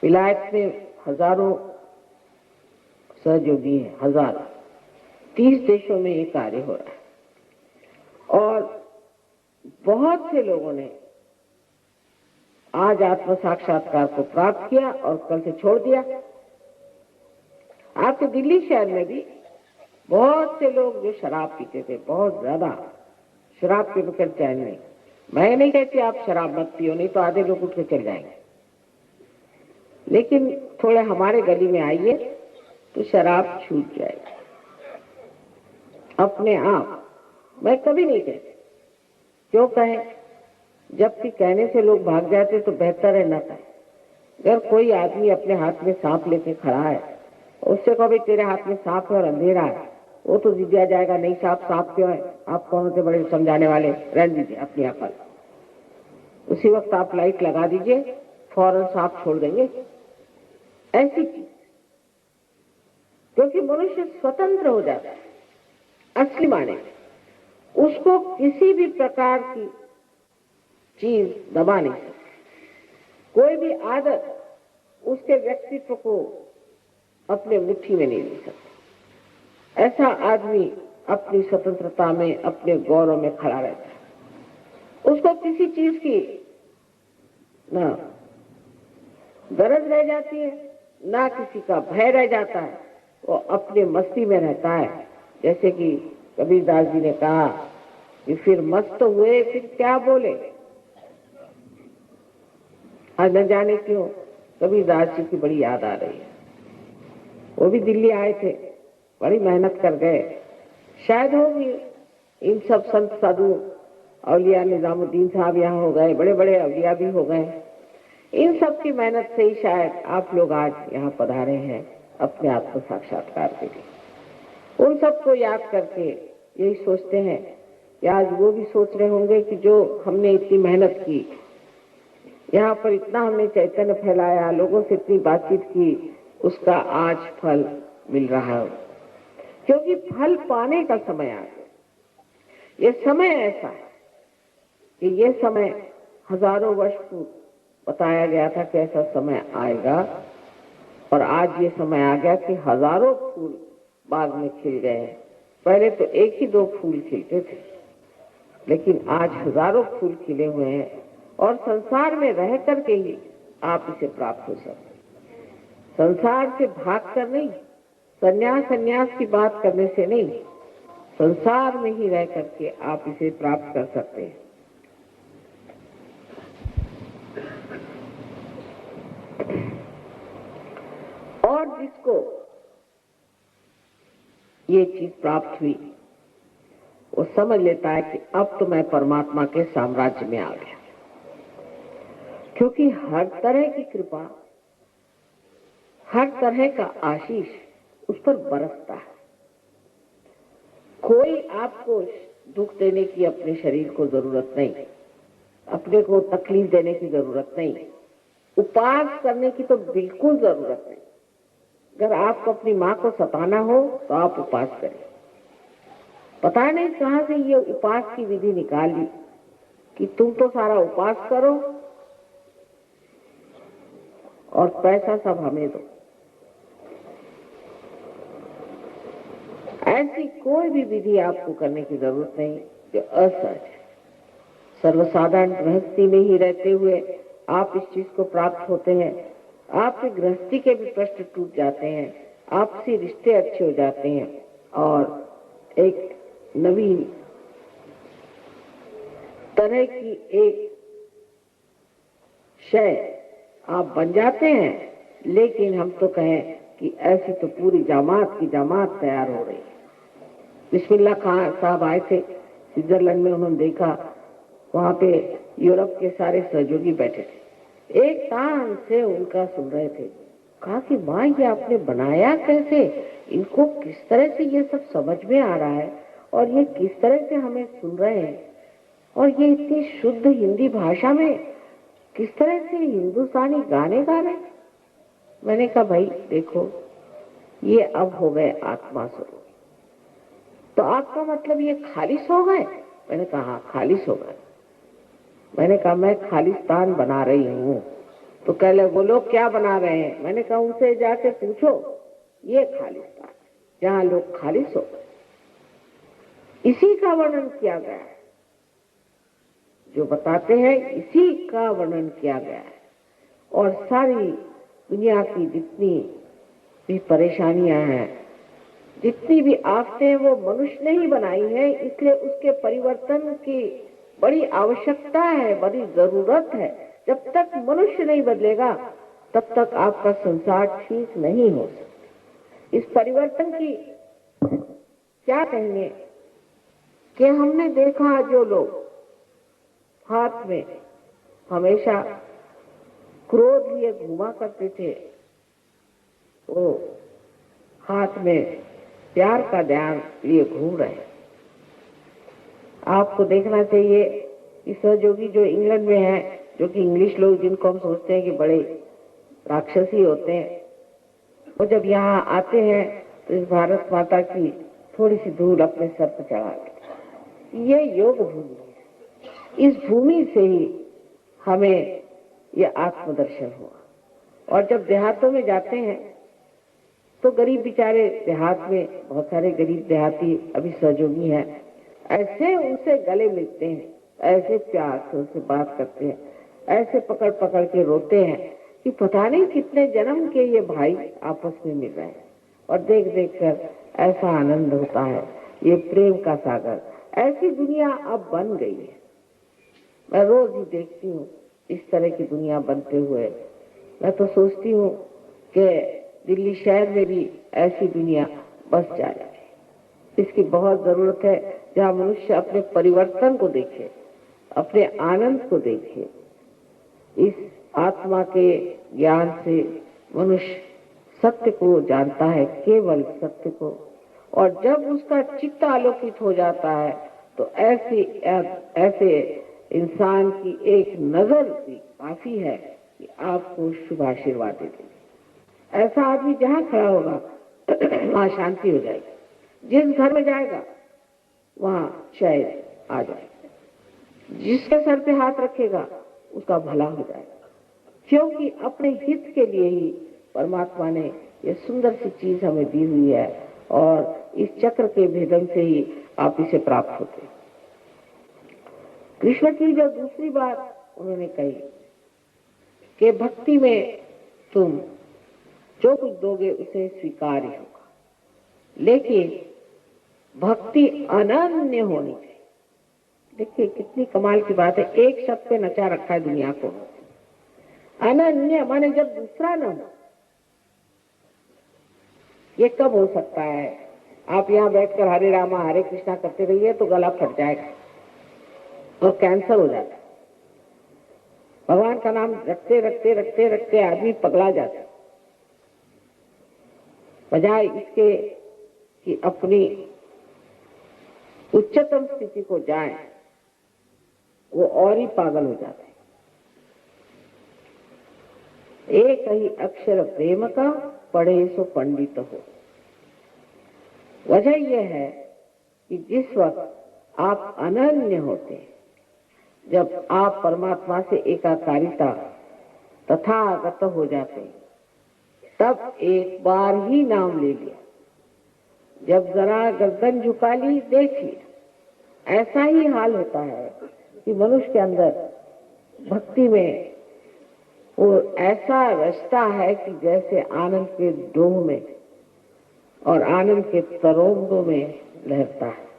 विलायत में हजारों सहयोगी हैं, हजारों, 30 देशों में ये कार्य हो रहा है और बहुत से लोगों ने आज आत्म साक्षात्कार को प्राप्त किया और कल से छोड़ दिया। आपके दिल्ली शहर में भी बहुत से लोग जो शराब पीते थे, बहुत ज्यादा शराब के बगैर चैन नहीं। मैं नहीं कहती आप शराब मत पियो, नहीं तो आधे लोग उठ के चल जाएंगे, लेकिन थोड़े हमारे गली में आइए तो शराब छूट जाएगी अपने आप। मैं कभी नहीं कहती, क्यों कहे, जबकि कहने से लोग भाग जाते तो बेहतर है न कहे। अगर कोई आदमी अपने हाथ में सांप लेके खड़ा है, उससे कहो भाई तेरे हाथ में सांप है और अंधेरा है, वो तो जिद्दिया जाएगा, नहीं सांप सांप क्यों है, आप कौन से बड़े समझाने वाले, रहने दीजिए अपनी अकल। उसी वक्त आप लाइट लगा दीजिए, फौरन सांप छोड़ देंगे। ऐसी चीज, क्योंकि मनुष्य स्वतंत्र हो जाता है असली माने, उसको किसी भी प्रकार की चीज दबा नहीं सकती। कोई भी आदत उसके व्यक्तित्व को अपने मुट्ठी में नहीं ले सकती। ऐसा आदमी अपनी स्वतंत्रता में, अपने गौरव में खड़ा रहता है। उसको किसी चीज की ना गरज रह जाती है, ना किसी का भय रह जाता है। वो अपने मस्ती में रहता है। जैसे कि कबीरदास जी ने कहा कि फिर मस्त हुए फिर क्या बोले। आज न जाने क्यों कबीरदास जी की बड़ी याद आ रही है। वो भी दिल्ली आए थे, बड़ी मेहनत कर गए। शायद होगी इन सब संत साधु औलिया, निजामुद्दीन साहब यहाँ हो गए, बड़े बड़े औलिया भी हो गए। इन सब की मेहनत से ही शायद आप लोग आज यहाँ पधारे हैं अपने आत्म साक्षात्कार के लिए। उन सबको याद करके यही सोचते हैं कि आज वो भी सोच रहे होंगे कि जो हमने इतनी मेहनत की, यहाँ पर इतना हमने चैतन्य फैलाया, लोगों से इतनी बातचीत की, उसका आज फल मिल रहा है। क्योंकि फल पाने का समय आ गया। ये समय ऐसा है कि ये समय हजारों वर्ष पूर्व बताया गया था कि ऐसा समय आएगा, और आज ये समय आ गया कि हजारों फूल बाग में खिल गए हैं। पहले तो एक ही दो फूल खिलते थे, लेकिन आज हजारों फूल खिले हुए हैं और संसार में रह करके ही आप इसे प्राप्त हो सकते। संसार से भाग कर नहीं, संन्यास की बात करने से नहीं, संसार में ही रह करके आप इसे प्राप्त कर सकते हैं। और जिसको ये चीज प्राप्त हुई, वो समझ लेता है कि अब तो मैं परमात्मा के साम्राज्य में आ गया। क्योंकि हर तरह की कृपा, हर तरह का आशीष उस पर बरसता है। कोई आपको दुख देने की अपने शरीर को जरूरत नहीं, अपने को तकलीफ देने की जरूरत नहीं, उपवास करने की तो बिल्कुल जरूरत नहीं। अगर आपको अपनी माँ को सताना हो तो आप उपवास करें। पता नहीं कहां से ये उपवास की विधि निकाली कि तुम तो सारा उपवास करो और पैसा सब हमें दो। ऐसी कोई भी विधि आपको करने की जरूरत नहीं जो असहज है। सर्वसाधारण गृहस्थी में ही रहते हुए आप इस चीज को प्राप्त होते हैं। आपकी गृहस्थी के भी प्रश्न टूट जाते हैं, आपसी रिश्ते अच्छे हो जाते हैं और एक नवीन तरह की एक शय आप बन जाते हैं। लेकिन हम तो कहें कि ऐसी तो पूरी जामात की जामात तैयार हो रही है। बिस्मिल्लाह खान साहब आए थे स्विट्जरलैंड में, उन्होंने देखा वहां पे यूरोप के सारे सहयोगी बैठे थे, एक कान से उनका सुन रहे थे। कहा कि माँ ये आपने बनाया कैसे, इनको किस तरह से ये सब समझ में आ रहा है और ये किस तरह से हमें सुन रहे हैं, और ये इतनी शुद्ध हिंदी भाषा में किस तरह से हिंदुस्तानी गाने गा रहे हैं। मैंने कहा भाई देखो, ये अब हो गए आत्मा स्वरूप। तो आपका मतलब ये खालिस हो गए? मैंने कहा हाँ खालिस हो गए। मैंने कहा मैं खालिस्तान बना रही हूँ, तो कह ले वो लोग क्या बना रहे हैं? मैंने कहा उनसे जाके पूछो, ये खालिस्तान जहाँ लोग खालिस हो, इसी का वर्णन किया गया है। जो बताते हैं इसी का वर्णन किया गया है। और सारी दुनिया की जितनी भी परेशानियां हैं, जितनी भी आफतें हैं, वो मनुष्य ने ही बनाई है। इसलिए उसके परिवर्तन की बड़ी आवश्यकता है, बड़ी जरूरत है। जब तक मनुष्य नहीं बदलेगा तब तक आपका संसार ठीक नहीं हो सकता। इस परिवर्तन की क्या कहेंगे कि हमने देखा जो लोग हाथ में हमेशा क्रोध लिए घूमा करते थे, वो हाथ में प्यार का ध्यान लिए घूम रहे हैं। आपको देखना चाहिए कि सहयोगी जो इंग्लैंड में है, जो कि इंग्लिश लोग जिनको हम सोचते हैं कि बड़े राक्षसी होते हैं, वो जब यहाँ आते हैं तो इस भारत माता की थोड़ी सी धूल अपने सर पर चढ़ाते। ये योग भूमि है। इस भूमि से ही हमें ये आत्मदर्शन हुआ। और जब देहातों में जाते हैं तो गरीब बेचारे देहात में, बहुत सारे गरीब देहाती अभी सहयोगी हैं, ऐसे उनसे गले मिलते हैं, ऐसे प्यार से उनसे बात करते हैं, ऐसे पकड़ पकड़ के रोते हैं कि पता नहीं कितने जन्म के ये भाई आपस में मिल रहे हैं। और देख देख कर ऐसा आनंद होता है। ये प्रेम का सागर, ऐसी दुनिया अब बन गई है। मैं रोज ही देखती हूँ इस तरह की दुनिया बनते हुए। मैं तो सोचती हूँ कि दिल्ली शहर में भी ऐसी दुनिया बस जाए। इसकी बहुत जरूरत है, जहाँ मनुष्य अपने परिवर्तन को देखे, अपने आनंद को देखे। इस आत्मा के ज्ञान से मनुष्य सत्य को जानता है, केवल सत्य को। और जब उसका चित्त आलोकित हो जाता है तो ऐसे इंसान की एक नजर भी काफी है कि आपको शुभ आशीर्वाद दे देगी। ऐसा आदमी जहाँ खड़ा होगा वहाँ शांति हो जाएगी। जिस घर में जाएगा वहाँ शायद आ जाएगा। जिसके सर पे हाथ रखेगा उसका भला हो जाएगा। क्योंकि अपने हित के लिए ही परमात्मा ने ये सुंदर सी चीज हमें दी हुई है। और इस चक्र के भेदन से ही आप इसे प्राप्त होते। कृष्ण की जो दूसरी बात उन्होंने कही कि भक्ति में तुम जो कुछ दोगे उसे स्वीकार ही होगा, लेकिन भक्ति अनन्य होनी चाहिए। देखिए कितनी कमाल की बात है। एक शब्द पे नचा रखा है दुनिया को, अनन्य, माने जब दूसरा न हो। ये कब हो सकता है? आप यहाँ बैठकर हरे रामा हरे कृष्णा करते रहिए तो गला फट जाएगा और कैंसर हो जाता है। भगवान का नाम रखते रखते रखते रखते आदमी पगला जाता है। बजाय इसके कि अपनी उच्चतम स्थिति को जाए, वो और ही पागल हो जाते हैं। एक ही अक्षर प्रेम का पढ़े सो पंडित हो। वजह यह है कि जिस वक्त आप अनन्य होते हैं, जब आप परमात्मा से एकाकारिता तथागत हो जाते हैं, तब एक बार ही नाम ले लिया, जब जरा गर्दन झुका ली देख लिया। ऐसा ही हाल होता है कि मनुष्य के अंदर भक्ति में वो ऐसा रचता है कि जैसे आनंद के डोह में और आनंद के तरंगों में लहरता है।